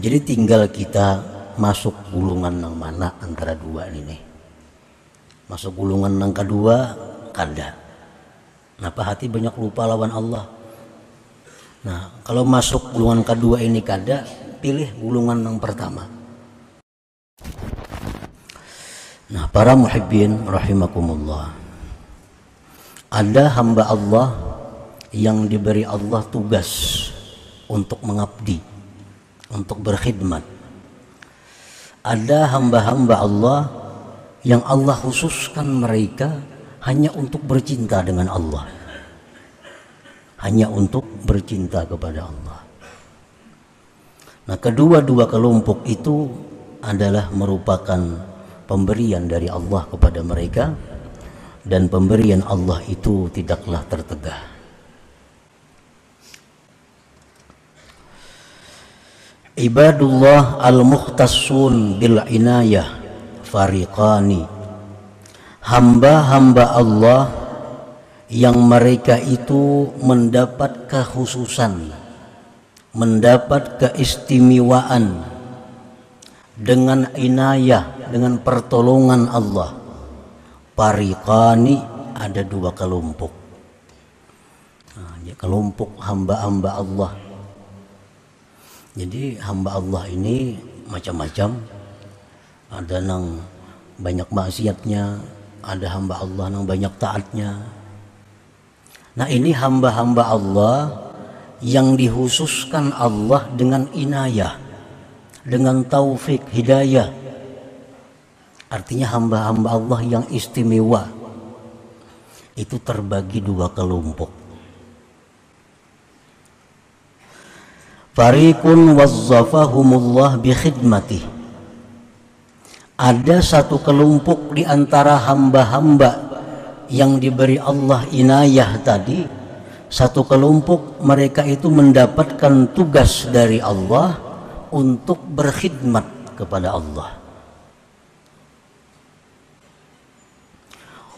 jadi tinggal kita masuk gulungan yang mana antara dua ini nih. Masuk gulungan yang kedua kada. Kenapa hati banyak lupa lawan Allah? Nah, kalau masuk gulungan kedua ini kada, pilih gulungan yang pertama. Nah, para muhibbin rahimakumullah. Ada hamba Allah yang diberi Allah tugas untuk mengabdi, untuk berkhidmat. Ada hamba-hamba Allah yang Allah khususkan mereka hanya untuk bercinta dengan Allah, hanya untuk bercinta kepada Allah. Nah, kedua-dua kelompok itu adalah merupakan pemberian dari Allah kepada mereka, dan pemberian Allah itu tidaklah tertegah. Ibadullah al-mukhtassun bil inayah fariqani. Hamba-hamba Allah yang mereka itu mendapat kekhususan, mendapat keistimewaan dengan inayah, dengan pertolongan Allah. Fariqani, ada dua kelompok. Nah, kelompok hamba-hamba Allah. Jadi hamba Allah ini macam-macam. Ada yang banyak maksiatnya, ada hamba Allah yang banyak taatnya. Nah, ini hamba-hamba Allah yang dikhususkan Allah dengan inayah, dengan taufik hidayah. Artinya hamba-hamba Allah yang istimewa itu terbagi dua kelompok. Fariqun wazzafahumullah bi khidmatih. Ada satu kelompok di antara hamba-hamba yang diberi Allah inayah tadi. Satu kelompok mereka itu mendapatkan tugas dari Allah untuk berkhidmat kepada Allah.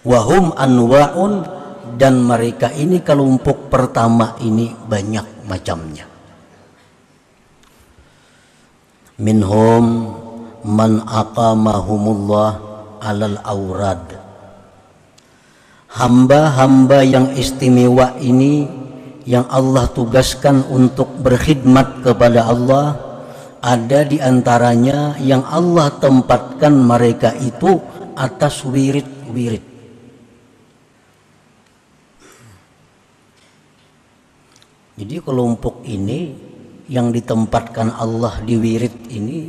Wahum anwa'un, dan mereka ini kelompok pertama ini banyak macamnya. Minhum man aqamahumullah alal aurad. Hamba-hamba yang istimewa ini yang Allah tugaskan untuk berkhidmat kepada Allah, ada di antaranya yang Allah tempatkan mereka itu atas wirid-wirid. Jadi kelompok ini yang ditempatkan Allah di wirid ini,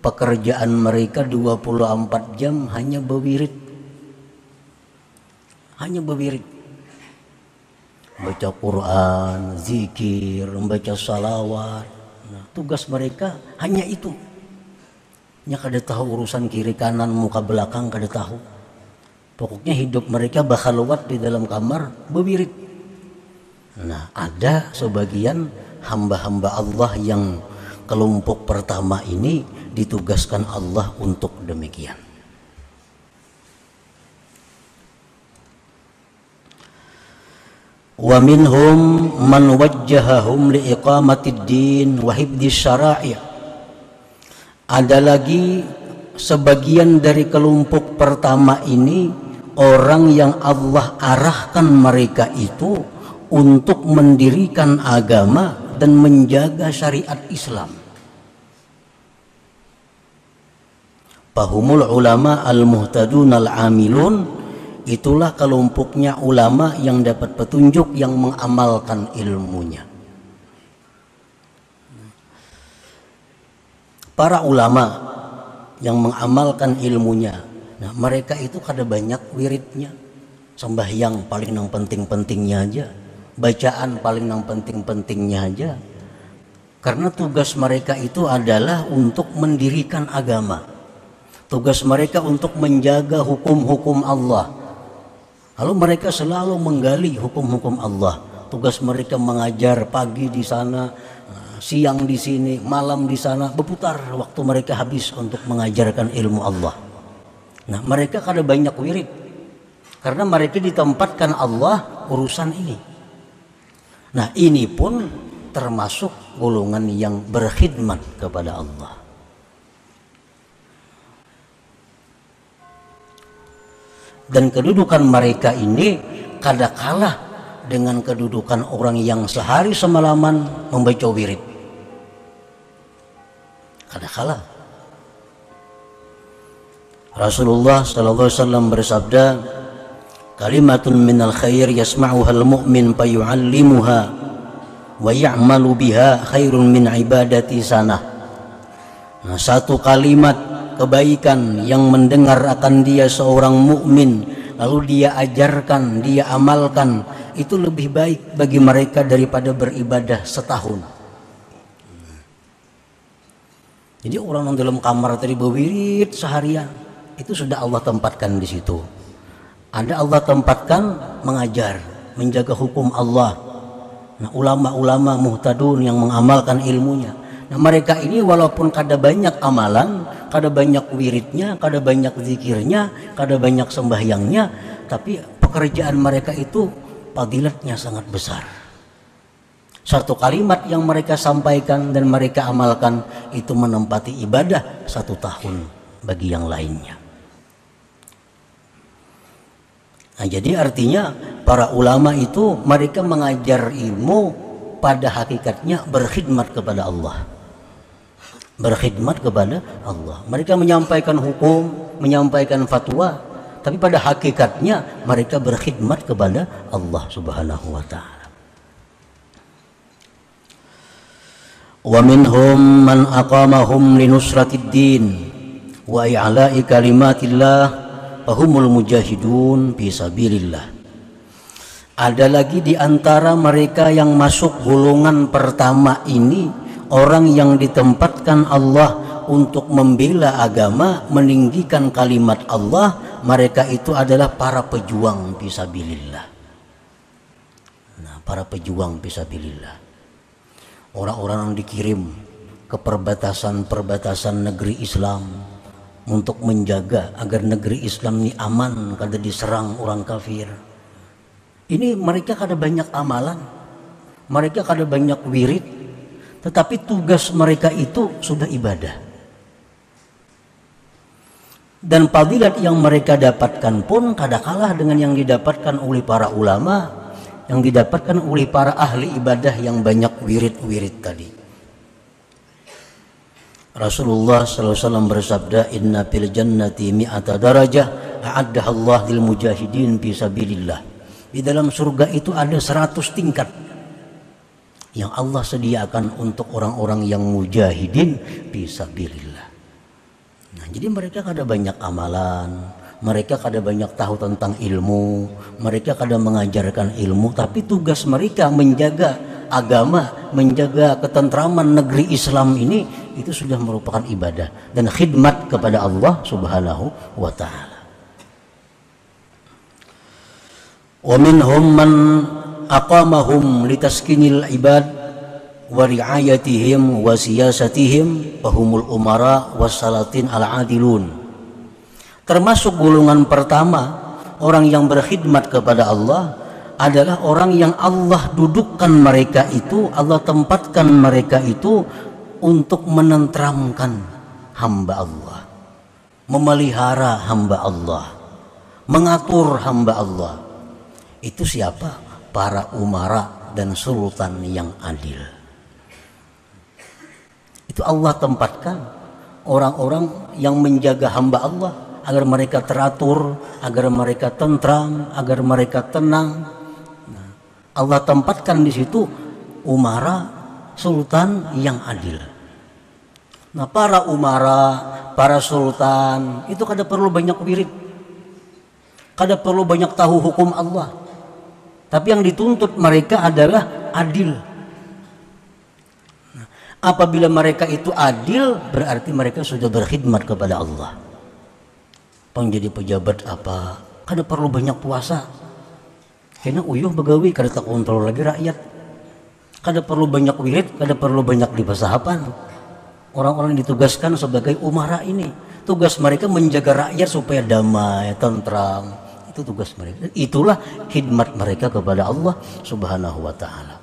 pekerjaan mereka 24 jam hanya berwirid. Hanya berwirid. Baca Quran, zikir, membaca salawat. Nah, tugas mereka hanya itu. Nya kada tahu urusan kiri kanan, muka belakang kada tahu. Pokoknya hidup mereka bakhalwat di dalam kamar berwirid. Nah, ada sebagian hamba-hamba Allah yang kelompok pertama ini ditugaskan Allah untuk demikian. Wa minhum man wajjahahum li iqamatid din wa hifdzi syara'i'. Ada lagi sebagian dari kelompok pertama ini orang yang Allah arahkan mereka itu untuk mendirikan agama dan menjaga syariat Islam. Fahumul ulama al-muhtadun al-amilun, itulah kelompoknya ulama yang dapat petunjuk, yang mengamalkan ilmunya. Para ulama yang mengamalkan ilmunya, nah mereka itu kada banyak wiridnya. Sembahyang paling yang penting-pentingnya aja, bacaan paling yang penting-pentingnya aja. Karena tugas mereka itu adalah untuk mendirikan agama. Tugas mereka untuk menjaga hukum-hukum Allah. Lalu mereka selalu menggali hukum-hukum Allah. Tugas mereka mengajar pagi di sana, siang di sini, malam di sana, berputar waktu mereka habis untuk mengajarkan ilmu Allah. Nah, mereka kada banyak wirid karena mereka ditempatkan Allah urusan ini. Nah, ini pun termasuk golongan yang berkhidmat kepada Allah. Dan kedudukan mereka ini kada kalah dengan kedudukan orang yang sehari semalaman membaca wirid. Kada kalah. Rasulullah sallallahu alaihi wasallam bersabda, kalimatun minal khair yasma'uha al-mu'min fayu'allimuha wa ya'malu biha khairun min ibadati sanah. Nah, satu kalimat kebaikan yang mendengar akan dia seorang mukmin lalu dia ajarkan, dia amalkan, itu lebih baik bagi mereka daripada beribadah setahun. Jadi orang yang dalam kamar tadi berwirid seharian, itu sudah Allah tempatkan di situ. Ada Allah tempatkan mengajar, menjaga hukum Allah. Nah, ulama-ulama muhtadun yang mengamalkan ilmunya. Nah, mereka ini walaupun kada banyak amalan, kada banyak wiridnya, kada banyak zikirnya, kada banyak sembahyangnya, tapi pekerjaan mereka itu fadilatnya sangat besar. Satu kalimat yang mereka sampaikan dan mereka amalkan itu menempati ibadah 1 tahun bagi yang lainnya. Nah, jadi artinya para ulama itu mereka mengajar ilmu pada hakikatnya berkhidmat kepada Allah. Berkhidmat kepada Allah. Mereka menyampaikan hukum, menyampaikan fatwa, tapi pada hakikatnya mereka berkhidmat kepada Allah Subhanahu wa taala. Wa minhum man aqamahum linusratid din wa i'la'i kalimatillah fahumul mujahidun fi sabilillah. Ada lagi di antara mereka yang masuk golongan pertama ini, orang yang ditempatkan Allah untuk membela agama, meninggikan kalimat Allah. Mereka itu adalah para pejuang fi sabilillah. Nah, para pejuang fi sabilillah, orang-orang yang dikirim ke perbatasan-perbatasan negeri Islam untuk menjaga agar negeri Islam ini aman kada diserang orang kafir. Ini mereka kada banyak amalan, mereka kada banyak wirid, tetapi tugas mereka itu sudah ibadah. Dan fadilat yang mereka dapatkan pun kada kalah dengan yang didapatkan oleh para ulama, yang didapatkan oleh para ahli ibadah yang banyak wirid-wirid tadi. Rasulullah SAW bersabda, inna fil jannati mi'ata darajah a'addaha Allah lil mujahidin fi sabilillah. Di dalam surga itu ada 100 tingkat yang Allah sediakan untuk orang-orang yang mujahidin fi sabilillah. Nah, jadi mereka kada banyak amalan, mereka kada banyak tahu tentang ilmu, mereka kada mengajarkan ilmu, tapi tugas mereka menjaga agama, menjaga ketentraman negeri Islam ini, itu sudah merupakan ibadah dan khidmat kepada Allah Subhanahu wa taala. Wa minhum man aqamahum litaskinil ibad wa ri'ayatihim wa siyasatihim fahumul umara wassalatin al-adilun. Termasuk golongan pertama orang yang berkhidmat kepada Allah adalah orang yang Allah dudukkan mereka itu, Allah tempatkan mereka itu untuk menenteramkan hamba Allah, memelihara hamba Allah, mengatur hamba Allah. Itu siapa? Para umara dan sultan yang adil. Itu Allah tempatkan orang-orang yang menjaga hamba Allah agar mereka teratur, agar mereka tentram, agar mereka tenang. Nah, Allah tempatkan di situ umara, sultan yang adil. Nah, para umara, para sultan itu kada perlu banyak wirid, kada perlu banyak tahu hukum Allah, tapi yang dituntut mereka adalah adil. Nah, apabila mereka itu adil, berarti mereka sudah berkhidmat kepada Allah. Penjadi pejabat apa, kada perlu banyak puasa, karena uyuh begawi kada tak kontrol lagi rakyat. Kada perlu banyak wirid, kada perlu banyak dibasahapan. Orang-orang yang ditugaskan sebagai umara ini, tugas mereka menjaga rakyat supaya damai, tentram. Itu tugas mereka. Itulah khidmat mereka kepada Allah Subhanahu wa taala.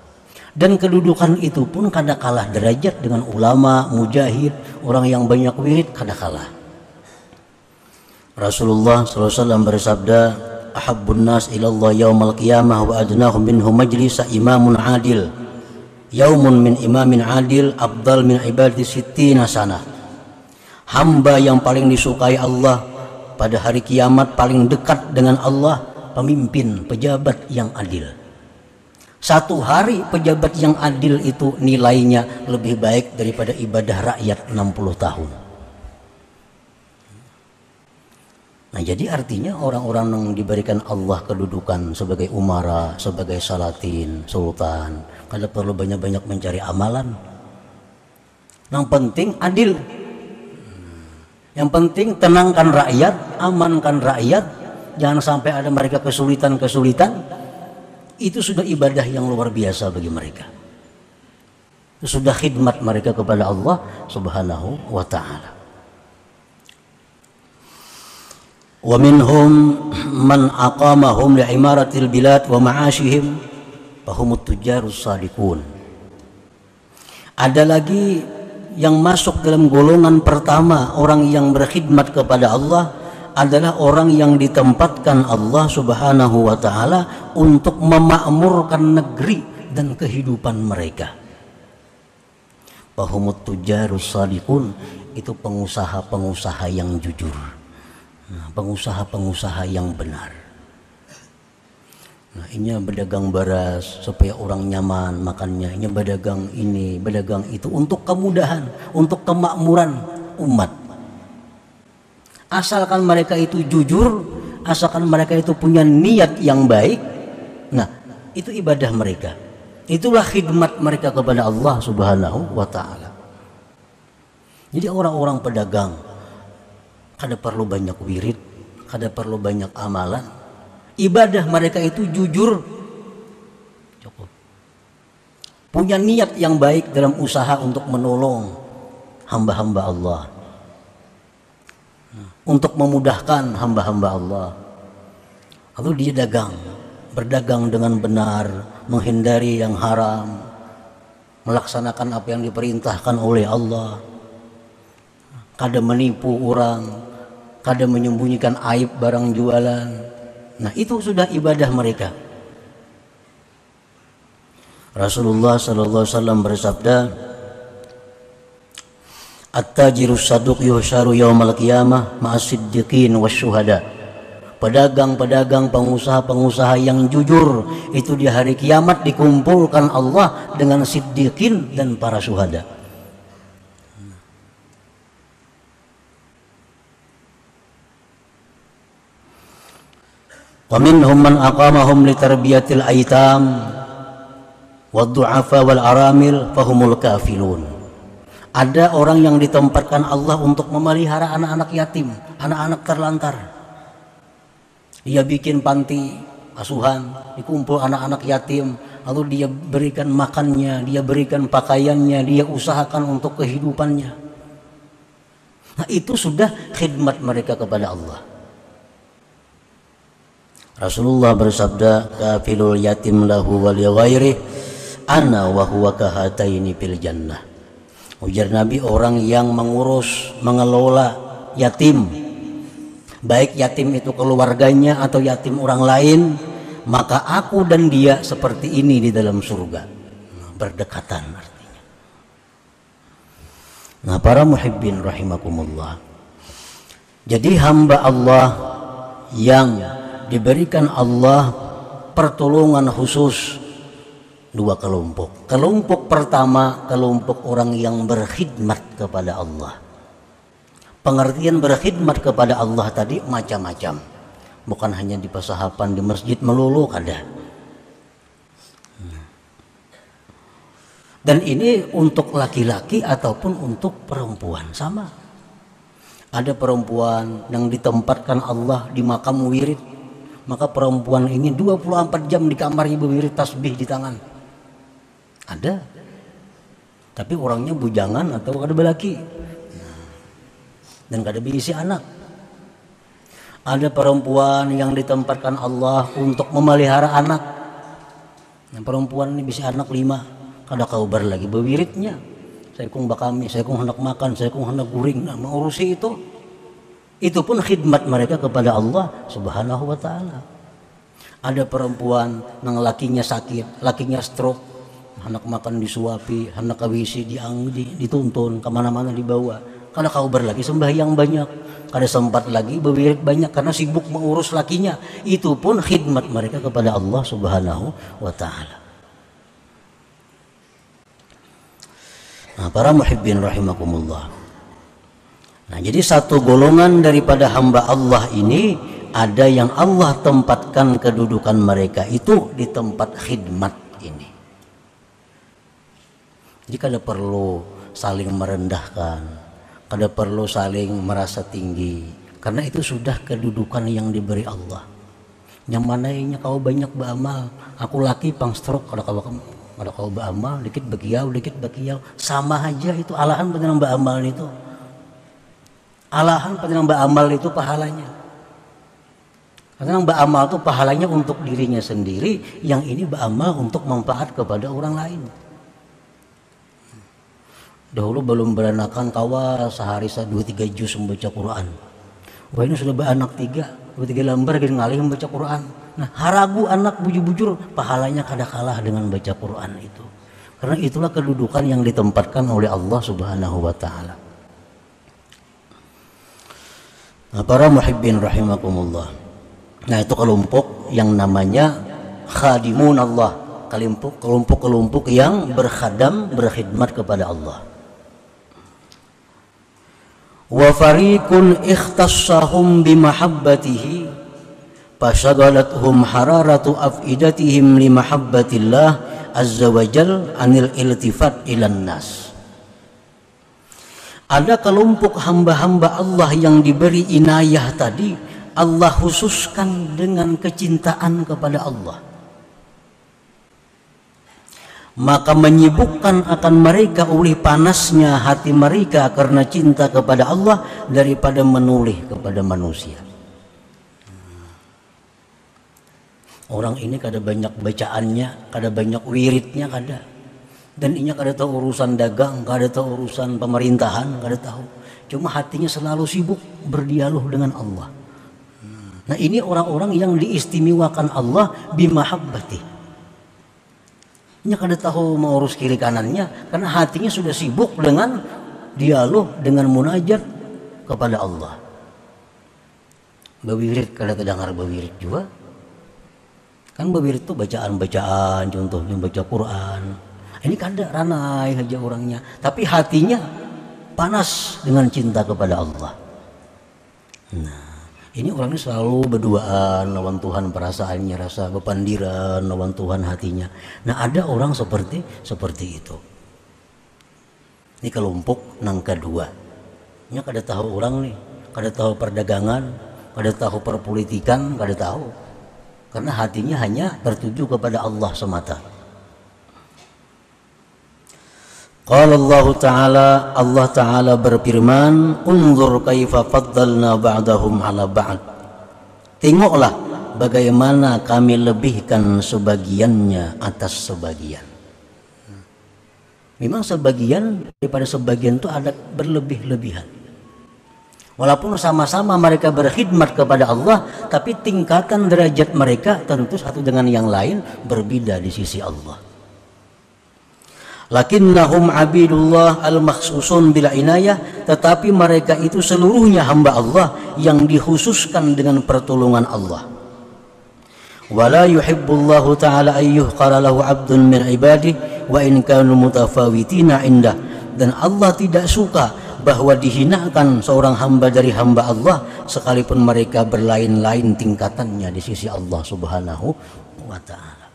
Dan kedudukan itu pun kada kalah derajat dengan ulama, mujahid, orang yang banyak wirid, kada kalah. Rasulullah SAW bersabda, ahabbun nas ilallah yaumal qiyamah wa adnahum minhum majlisa imamun adil. Yaumun min imamin adil afdal min ibadati sittina sana. Hamba yang paling disukai Allah pada hari kiamat, paling dekat dengan Allah, pemimpin, pejabat yang adil. Satu hari pejabat yang adil itu nilainya lebih baik daripada ibadah rakyat 60 tahun. Nah, jadi artinya orang-orang yang diberikan Allah kedudukan sebagai umara, sebagai salatin, sultan, kada perlu banyak-banyak mencari amalan. Yang penting adil. Yang penting tenangkan rakyat, amankan rakyat, jangan sampai ada mereka kesulitan-kesulitan. Itu sudah ibadah yang luar biasa bagi mereka. Itu sudah khidmat mereka kepada Allah Subhanahu wa ta'ala. Wa minhum man aqamahum li'imaratil bilad wa ma'ashihim fahumut tujarus sadiqun. Ada lagi yang masuk dalam golongan pertama, orang yang berkhidmat kepada Allah adalah orang yang ditempatkan Allah Subhanahu wa ta'ala untuk memakmurkan negeri dan kehidupan mereka. Fahumut tujarus sadiqun, itu pengusaha-pengusaha yang jujur, pengusaha-pengusaha yang benar. Nah, ini berdagang beras supaya orang nyaman makannya, ini berdagang ini, berdagang itu untuk kemudahan, untuk kemakmuran umat. Asalkan mereka itu jujur, asalkan mereka itu punya niat yang baik, nah itu ibadah mereka. Itulah khidmat mereka kepada Allah Subhanahu wa ta'ala. Jadi orang-orang pedagang kada perlu banyak wirid, kada perlu banyak amalan. Ibadah mereka itu jujur, cukup. Punya niat yang baik dalam usaha untuk menolong hamba-hamba Allah, untuk memudahkan hamba-hamba Allah. Lalu dia berdagang dengan benar, menghindari yang haram, melaksanakan apa yang diperintahkan oleh Allah, kada menipu orang, kada menyembunyikan aib barang jualan. Nah, itu sudah ibadah mereka. Rasulullah sallallahu alaihi wasallam bersabda, at-tajirus saduq yuhsyaru yaumal qiyamah ma'as-siddiqin wasyuhada. Pedagang-pedagang, pengusaha-pengusaha yang jujur itu di hari kiamat dikumpulkan Allah dengan siddiqin dan para syuhada. Wa minhum man aqamahum li tarbiyatil aitam wad-du'afa wal aramil fahumul kafilun. Ada orang yang ditempatkan Allah untuk memelihara anak-anak yatim, anak-anak terlantar. Dia bikin panti asuhan, dikumpul anak-anak yatim, lalu dia berikan makannya, dia berikan pakaiannya, dia usahakan untuk kehidupannya. Nah, itu sudah khidmat mereka kepada Allah. Rasulullah bersabda, kafilul yatim lahu wal ghairi ana wa huwa kahataini fil jannah. Ujar Nabi, orang yang mengurus, mengelola yatim, baik yatim itu keluarganya atau yatim orang lain, maka aku dan dia seperti ini di dalam surga. Berdekatan artinya. Nah, para muhibbin rahimakumullah, jadi hamba Allah yang diberikan Allah pertolongan khusus, dua kelompok. Kelompok pertama, kelompok orang yang berkhidmat kepada Allah. Pengertian berkhidmat kepada Allah tadi macam-macam, bukan hanya di pasahapan, di masjid melulu ada. Dan ini untuk laki-laki ataupun untuk perempuan sama. Ada perempuan yang ditempatkan Allah di makam wirid, maka perempuan ini 24 jam di kamar ibu wirid, tasbih di tangan. Ada, tapi orangnya bujangan atau kada belaki dan kada berisi anak. Ada perempuan yang ditempatkan Allah untuk memelihara anak. Nah, perempuan ini bisa anak 5, kada kaubar lagi bewiritnya. Saya kung bakami, saya kung hendak makan, saya kung hendak guring, nah, mengurusi itu. Itu pun khidmat mereka kepada Allah Subhanahu wa taala. Ada perempuan nang lakinya sakit, lakinya stroke, hendak makan disuapi, hendak kawisi dituntun, kemana-mana dibawa. Kada kaubar lagi sembahyang banyak, kada sempat lagi berwirid banyak karena sibuk mengurus lakinya. Itu pun khidmat mereka kepada Allah Subhanahu wa taala. Nah, para muhibbin rahimakumullah. Nah, jadi satu golongan daripada hamba Allah ini ada yang Allah tempatkan kedudukan mereka itu di tempat khidmat ini. Jadi kada perlu saling merendahkan, kada perlu saling merasa tinggi, karena itu sudah kedudukan yang diberi Allah. Yang mananya kau banyak beramal, aku laki pang stroke, kada kau beramal, dikit bakiau, sama aja itu alahan penting beramal itu. Alahan penting beramal itu pahalanya. Karena beramal itu pahalanya untuk dirinya sendiri, yang ini beramal untuk manfaat kepada orang lain. Dahulu belum beranakan kawa sehari 2-3 juz membaca Quran. Wah ini sudah beranak 3 lembar gini ngalih membaca Quran. Nah haragu anak bujur-bujur pahalanya kada kalah dengan baca Quran itu. Karena itulah kedudukan yang ditempatkan oleh Allah Subhanahu wa taala. Nah, para muhibbin rahimakumullah. Nah itu kelompok yang namanya khadimun Allah, kelompok yang berkhidmat kepada Allah. Wa fariqun ikhtassahum bimahabbatihi fashagalathum hararatu afidatihim limahabbatillah azza wajal anil iltifat ilan nas. Ada kelompok hamba-hamba Allah yang diberi inayah tadi, Allah khususkan dengan kecintaan kepada Allah, maka menyibukkan akan mereka oleh panasnya hati mereka karena cinta kepada Allah daripada menoleh kepada manusia. Orang ini kada banyak bacaannya, kada banyak wiridnya, kada, dan inya kada tahu urusan dagang, kada tahu urusan pemerintahan, kada tahu, cuma hatinya selalu sibuk berdialog dengan Allah. Nah ini orang-orang yang diistimewakan Allah bimahabbati. Nya kada tahu mau urus kiri kanannya karena hatinya sudah sibuk dengan dialog, dengan munajat kepada Allah. Bawirid kada terdengar bawirid juga. Kan bawirid itu bacaan-bacaan, contohnya baca Quran. Ini kada ranai aja orangnya, tapi hatinya panas dengan cinta kepada Allah. Nah ini orangnya selalu berduaan lawan Tuhan, perasaannya rasa bepandiran lawan Tuhan hatinya. Nah ada orang seperti itu. Ini kelompok nang kedua. Nya kada tahu orang nih, kada tahu perdagangan, kada tahu perpolitikan, kada tahu. Karena hatinya hanya tertuju kepada Allah semata. Qala Allah Ta'ala berfirman, unzur kaifa faddalna ba'dahum ala ba'd. Tengoklah bagaimana kami lebihkan sebagiannya atas sebagian. Memang sebagian daripada sebagian itu ada berlebih-lebihan. Walaupun sama-sama mereka berkhidmat kepada Allah, tapi tingkatan derajat mereka tentu satu dengan yang lain berbeda di sisi Allah. Lakinnahum abidullah al-makhsusun bila inayah, tetapi mereka itu seluruhnya hamba Allah yang dikhususkan dengan pertolongan Allah. Wala yuhibbullahu ta'ala ayyuhqara lahu abdun min ibadihi wa in kanu mutafawitina indah. Dan Allah tidak suka bahwa dihinakan seorang hamba dari hamba Allah sekalipun mereka berlain-lain tingkatannya di sisi Allah Subhanahu wa ta'ala.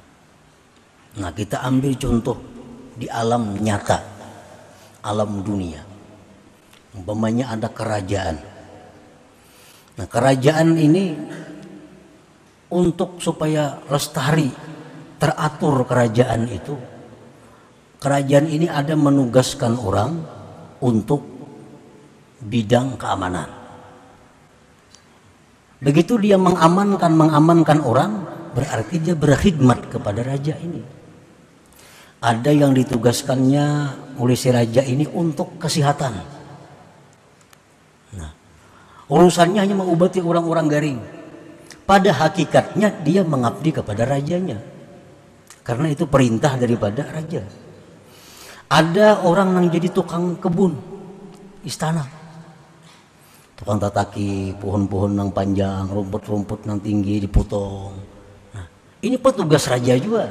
Nah kita ambil contoh di alam nyata, alam dunia. Umpamanya ada kerajaan. Nah kerajaan ini untuk supaya lestari, teratur kerajaan itu, kerajaan ini ada menugaskan orang untuk bidang keamanan. Begitu dia mengamankan orang, berarti dia berkhidmat kepada raja ini. Ada yang ditugaskannya oleh si raja ini untuk kesehatan. Nah, urusannya hanya mengobati orang-orang garing. Pada hakikatnya dia mengabdi kepada rajanya, karena itu perintah daripada raja. Ada orang yang jadi tukang kebun istana, tukang tataki pohon-pohon yang panjang, rumput-rumput yang tinggi dipotong. Nah, ini petugas raja juga.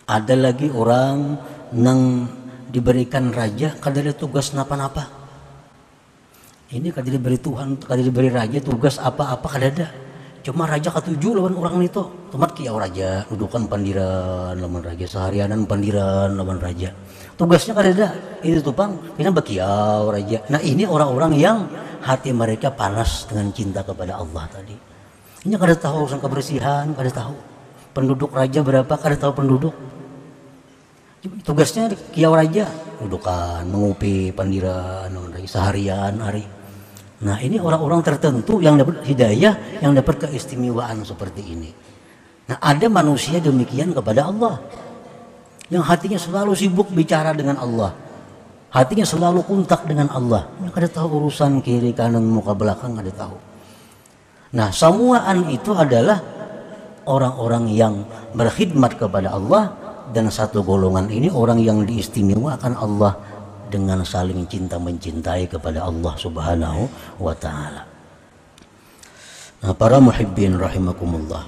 Ada lagi orang yang diberikan raja kadang tugas napa-napa. Ini kadang diberi Tuhan, kadang diberi raja tugas apa-apa kadang ada. Cuma raja ketujuh lawan orang itu. Tomat kiau raja, dudukan pandiran lawan raja, seharianan pandiran lawan raja. Tugasnya kadang ada. Itu tupang, kita bakiau raja. Nah ini orang-orang yang hati mereka panas dengan cinta kepada Allah tadi. Ini kada tahu urusan kebersihan, kada tahu. Penduduk raja berapa, kada tahu penduduk. Tugasnya kiau raja, dudukan, mengupi pandiran seharian hari. Nah ini orang-orang tertentu yang dapat hidayah, yang dapat keistimewaan seperti ini. Nah ada manusia demikian kepada Allah, yang hatinya selalu sibuk bicara dengan Allah, hatinya selalu kontak dengan Allah. Yang kada tahu urusan kiri kanan muka belakang kada tahu. Nah semuaan itu adalah orang-orang yang berkhidmat kepada Allah. Dan satu golongan ini orang yang diistimewakan Allah dengan saling cinta mencintai kepada Allah Subhanahu wa ta'ala. Nah para muhibbin rahimakumullah.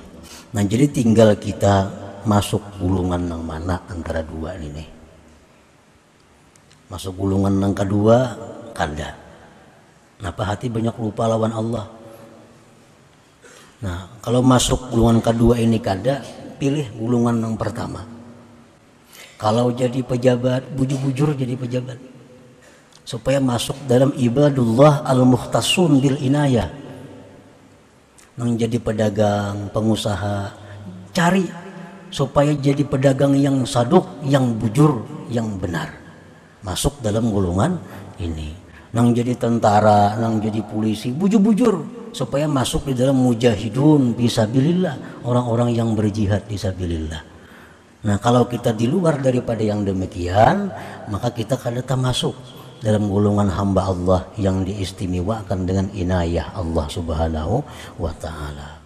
Nah jadi tinggal kita masuk gulungan yang mana antara dua ini. Masuk gulungan yang kedua kada. Kenapa hati banyak lupa lawan Allah. Nah kalau masuk gulungan kedua ini kada, pilih gulungan yang pertama. Kalau jadi pejabat, bujur-bujur jadi pejabat. Supaya masuk dalam ibadullah al-mukhtasun bil inayah. Yang jadi pedagang, pengusaha, cari supaya jadi pedagang yang saduk, yang bujur, yang benar. Masuk dalam golongan ini. Yang jadi tentara, yang jadi polisi, bujur-bujur. Supaya masuk di dalam mujahidun fisabilillah, orang-orang yang berjihad fisabilillah. Nah kalau kita di luar daripada yang demikian, maka kita kada masuk dalam golongan hamba Allah yang diistimewakan dengan inayah Allah Subhanahu wa ta'ala.